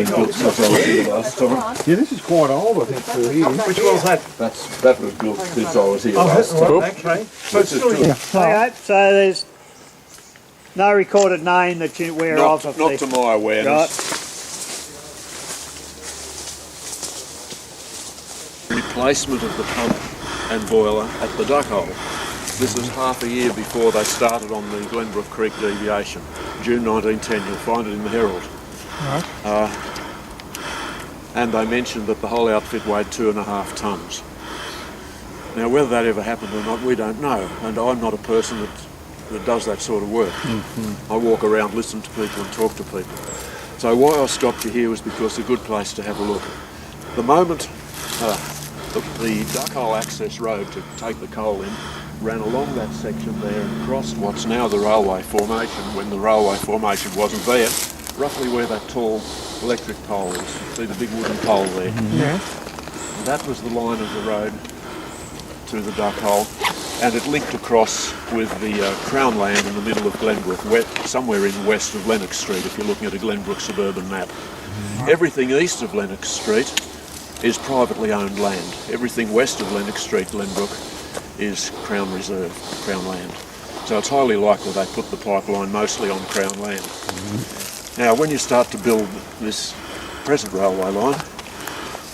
built since I was here last time. Yeah, this is quite old, I think, for here. Which was that? That was built since I was here last time. Okay. So it's still here. Okay, so there's no recorded name that you're aware of? Not to my awareness. Right. Replacement of the pump and boiler at the duck hole. This is half a year before they started on the Glenbrook Creek deviation. June 1910, you'll find it in the Herald. Right. And they mentioned that the whole outfit weighed 2.5 tonnes. Now whether that ever happened or not, we don't know, and I'm not a person that does that sort of work. I walk around, listen to people and talk to people. So why I stopped you here was because it's a good place to have a look. The moment the duck hole access road to take the coal in ran along that section there and crossed what's now the railway formation, when the railway formation wasn't there, roughly where that tall electric pole is. See the big wooden pole there? Yeah. And that was the line of the road to the duck hole, and it linked across with the Crown land in the middle of Glenbrook, somewhere in west of Lennox Street if you're looking at a Glenbrook suburban map. Everything east of Lennox Street is privately owned land. Everything west of Lennox Street, Glenbrook, is Crown Reserve, Crown land. So it's highly likely they put the pipeline mostly on Crown land. Now when you start to build this present railway line,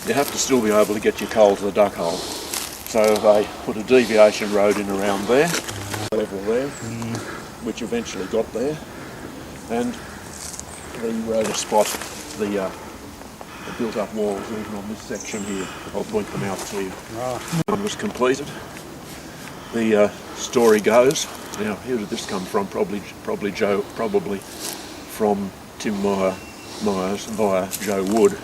you have to still be able to get your coal to the duck hole. So they put a deviation road in around there, level there, which eventually got there, and the road spot the built-up walls even on this section here. I'll point them out to you. One was completed. The story goes. Now, who did this come from? Probably from Tim Myers via Joe Wood.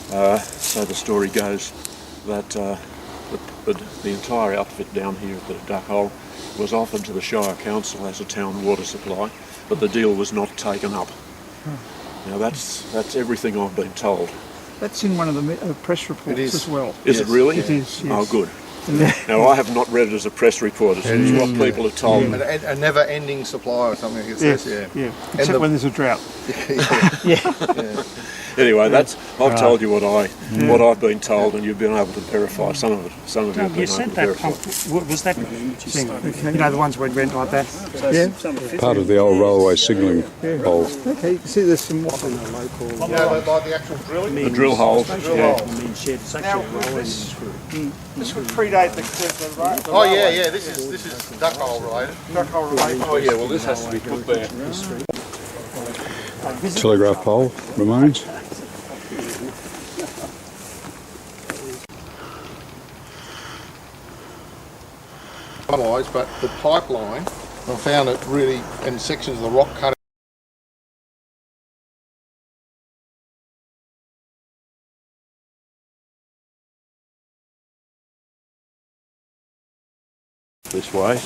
So the story goes that the entire outfit down here at the duck hole was offered to the Shire Council as a town water supply, but the deal was not taken up. Now that's everything I've been told. That's in one of the press reports as well. Is it really? It is, yes. Oh, good. Now, I have not read it as a press report. It's what people have told me. A never-ending supply or something, it says, Yeah, except when there's a drought. Anyway, I've told you what I've been told, and you've been able to verify some of it. Some of you have been able to verify. Was that thing? You know, the ones where it went like that? Part of the old railway signalling pole. Okay, you can see there's some water. Yeah, like the actual drilling? The drill holes. This would predate the road. Oh yeah, this is duck hole related. Duck hole related. Oh yeah, well this has to be put there. Telegraph pole remains. But the pipeline, I found it really, in sections of the rock cut. This way.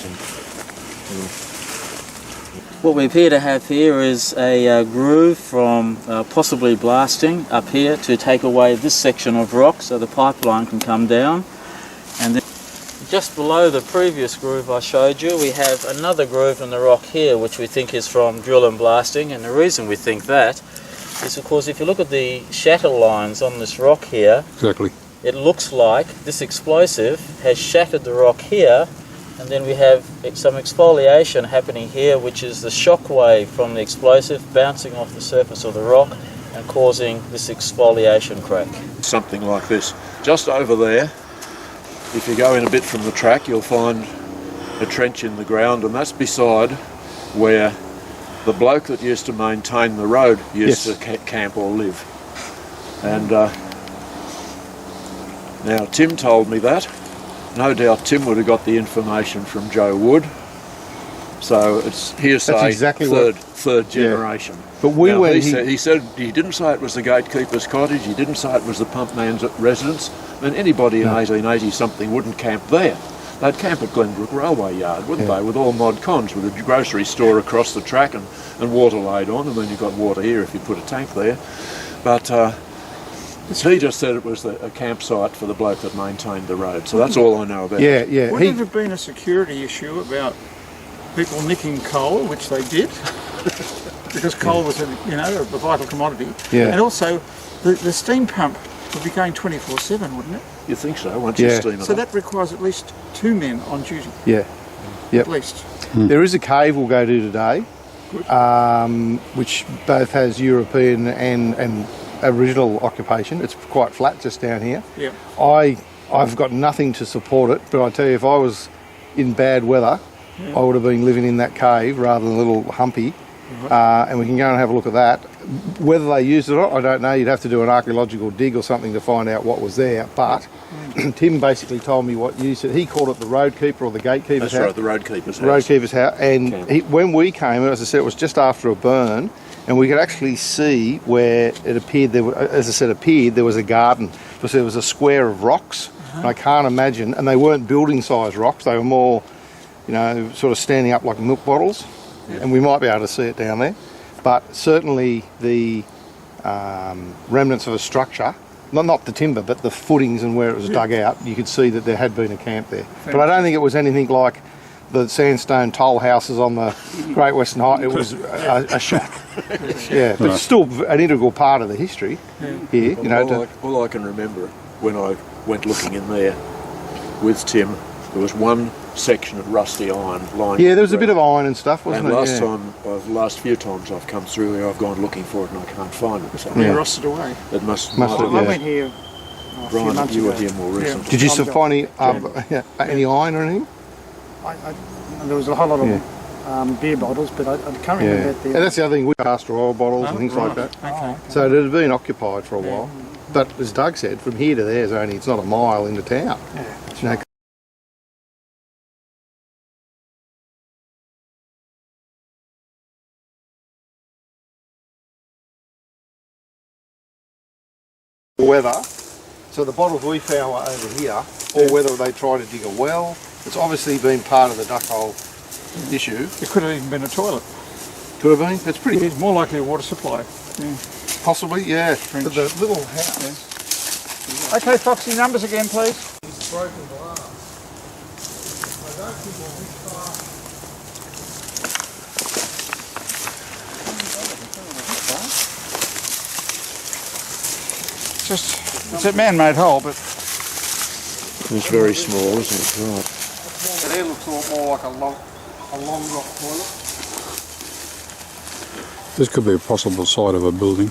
What we appear to have here is a groove from possibly blasting up here to take away this section of rock so the pipeline can come down. And then just below the previous groove I showed you, we have another groove in the rock here which we think is from drill and blasting, and the reason we think that is because if you look at the shatter lines on this rock here, Exactly. it looks like this explosive has shattered the rock here, and then we have some exfoliation happening here, which is the shock wave from the explosive bouncing off the surface of the rock and causing this exfoliation crack. Something like this. Just over there, if you go in a bit from the track, you'll find a trench in the ground, and that's beside where the bloke that used to maintain the road used to camp or live. And now Tim told me that. No doubt Tim would have got the information from Joe Wood. So it's hearsay, exactly third generation. But he said he didn't say it was the gatekeeper's cottage, he didn't say it was the pump man's residence, and anybody in 1880 something wouldn't camp there. They'd camp at Glenbrook Railway Yard, wouldn't they, with all mod cons, with a grocery store across the track and water laid on, and then you've got water here if you put a tank there. But he just said it was a campsite for the bloke that maintained the road, so that's all I know about it. Would it have been a security issue about people nicking coal, which they did? because coal was a vital commodity. Yeah. And also, the steam pump would be going 24/7, wouldn't it? You think so? Once you Yeah. steam it So up. that requires at least 2 men on duty, Yeah. Yep. at least. There is a cave we'll go to today, which both has European and Aboriginal occupation. It's quite flat just down here. Yeah. I've got nothing to support it, but I tell you, if I was in bad weather, I would have been living in that cave rather than a little humpy. And we can go and have a look at that. Whether they used it or not, I don't know. You'd have to do an archaeological dig or something to find out what was there. But Tim basically told me what you said. He called it the roadkeeper or the gatekeeper's That's house. right, the roadkeeper's house. Roadkeeper's house. And when we came, as I said, it was just after a burn, and we could actually see where it appeared, there was a garden. Because there was a square of rocks. And I can't imagine, and they weren't building-sized rocks. They were more, sort of standing up like milk bottles. And we might be able to see it down there. But certainly the remnants of a structure, not the timber, but the footings and where it was dug out, you could see that there had been a camp there. But I don't think it was anything like the sandstone toll houses on the Great Western Highway. It was a shack. Yeah, but it's still an integral part of the history here. All I can remember when I went looking in there with Tim, there was one section of rusty iron lying. Yeah, there was a bit of iron and stuff, wasn't and it? the last few times I've come through there, I've gone looking for it and I can't find it. So We rusted away. it must have, I went here a few Brian, months you were ago. here more recently. Did you find any iron or anything? There was a whole lot of beer bottles, but I can't remember And that. that's the other thing, we castor oil bottles and things like that. Okay. So it had been occupied for a while. But as Doug said, from here to there it's not a mile into town. Yeah. Weather, so the bottles we found were over here, or whether they tried to dig a well. It's obviously been part of the duck hole issue. It could have even been a toilet. Could have been. That's pretty It's more likely a water supply. possibly, yeah. But the little house. Okay, Foxy, numbers again, please. Broken glass. I don't think we'll be far. It's a man-made hole, but It's very small, isn't it? Right. But there looks a lot more like a long rock toilet. This could be a possible site of a building.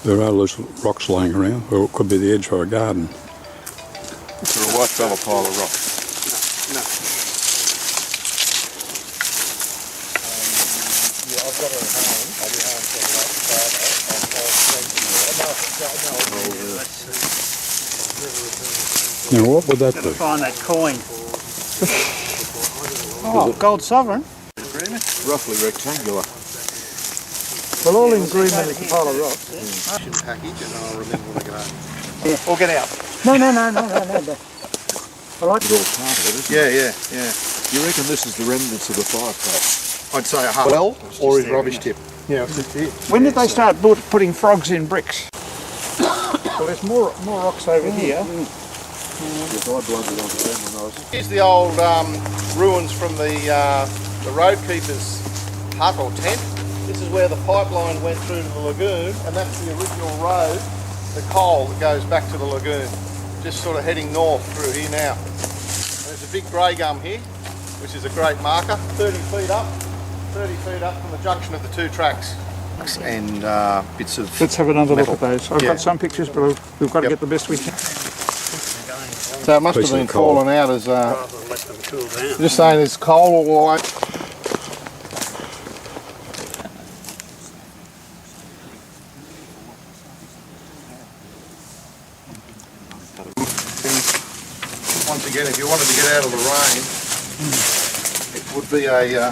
There are loose rocks laying around, or it could be the edge for a garden. It's a white fella pile of rocks. No. Yeah, I've got it at home. I'll be home for Now what would that Gotta be? find that coin. oh, gold sovereign. Roughly rectangular. Well, all in green when it's a pile of rocks. package and I'll remember when I get home. Or get out. No. I like It's all part of it, isn't Yeah. it? You reckon this is the remnants of the fireplace? I'd say a half. Well, or his rubbish tip. Yeah, it's just here. When did they start putting frogs in bricks? Well, there's more rocks over here. Yes, I blundered onto them when I was... Here's the old ruins from the roadkeeper's hut or tent. This is where the pipeline went through to the lagoon, and that's the original road, the coal that goes back to the lagoon. Just sort of heading north through here now. And there's a big grey gum here, which is a great marker, 30 feet up from the junction of the two tracks. And bits of Let's have another metal. look at those. I've got some pictures, but we've got to get the best we can. So it must have Piece of been coal. fallen out as just saying there's coal all over. Once again, if you wanted to get out of the rain, it would be a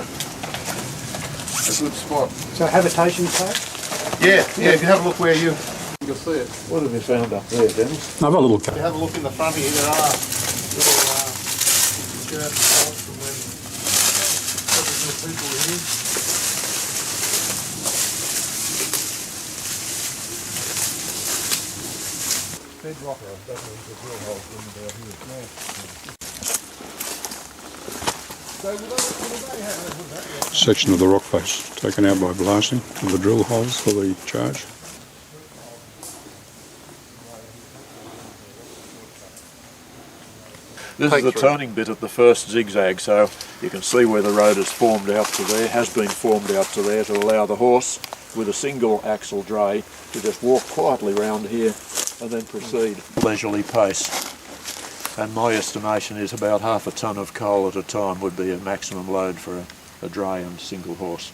good spot. So habitation type? Yeah, if you have a look where you'll see it. What have you found up there, Dennis? Have a little If you have a look in the front here, there are little dirt holes from when Aboriginal people were here. Bedrock, that was the drill holes in there here. Section of the rock face taken out by blasting with the drill holes for the charge. This is the turning bit at the first zigzag, so you can see where the road has formed out to there, has been formed out to there to allow the horse with a single axle dray to just walk quietly round here and then proceed leisurely pace. And my estimation is about half a tonne of coal at a time would be a maximum load for a dray and single horse.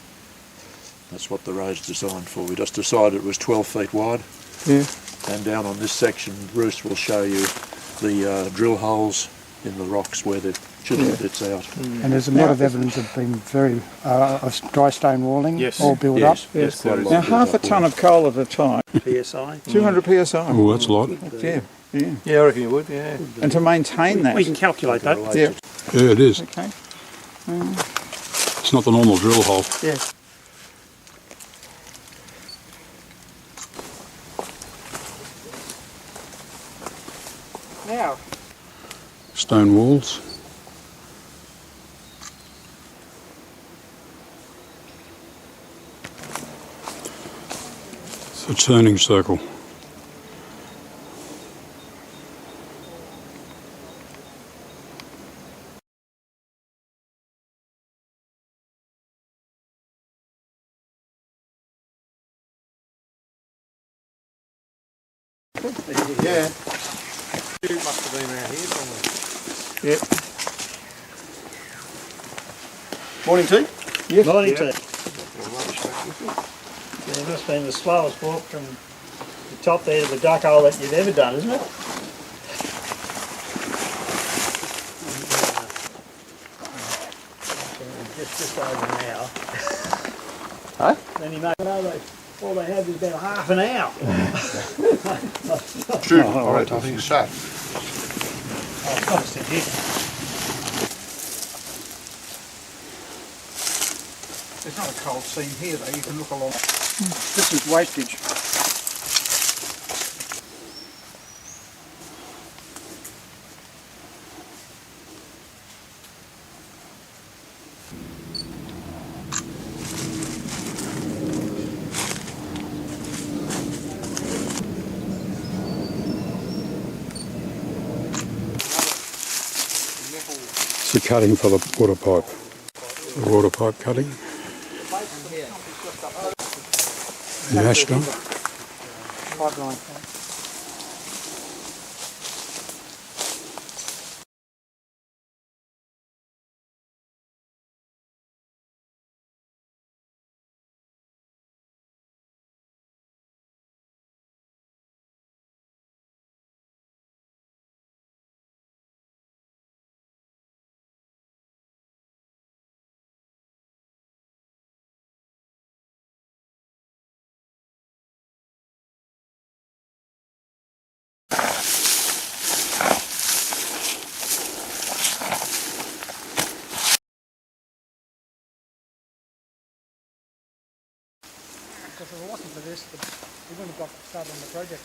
That's what the road's designed for. We just decided it was 12 feet wide. Yeah. And down on this section, Bruce will show you the drill holes in the rocks where the chisel bits out. And there's a lot of evidence of being very of dry stone walling, Yes. all built Yes. up. Yes, quite a lot Now, of half a built up tonne of coal at a time, PSI. 200 psi. Oh, that's a lot. Yeah, yeah. Yeah, I reckon you would, yeah. And to maintain that. We can calculate that. Yeah. Yeah, it is. Okay. It's not the normal drill hole. Yeah. Now, Stone walls. It's a turning circle. Yeah. It must have been around here somewhere. yeah. Morning, T. Yes. Morning Yeah. to you. It must have been the slowest walk from the top there to the duck hole that you've ever done, isn't it? Just over an hour. Huh? Then you make all they have is about half an hour. True. All right, I think it's safe. Oh, it's got to sit here. There's not a coal seam here though, you can look along. This is wastage. It's the cutting for the water pipe. The water pipe cutting. The ash dump. Pipeline. Because if it wasn't for this, we wouldn't have got started on the project.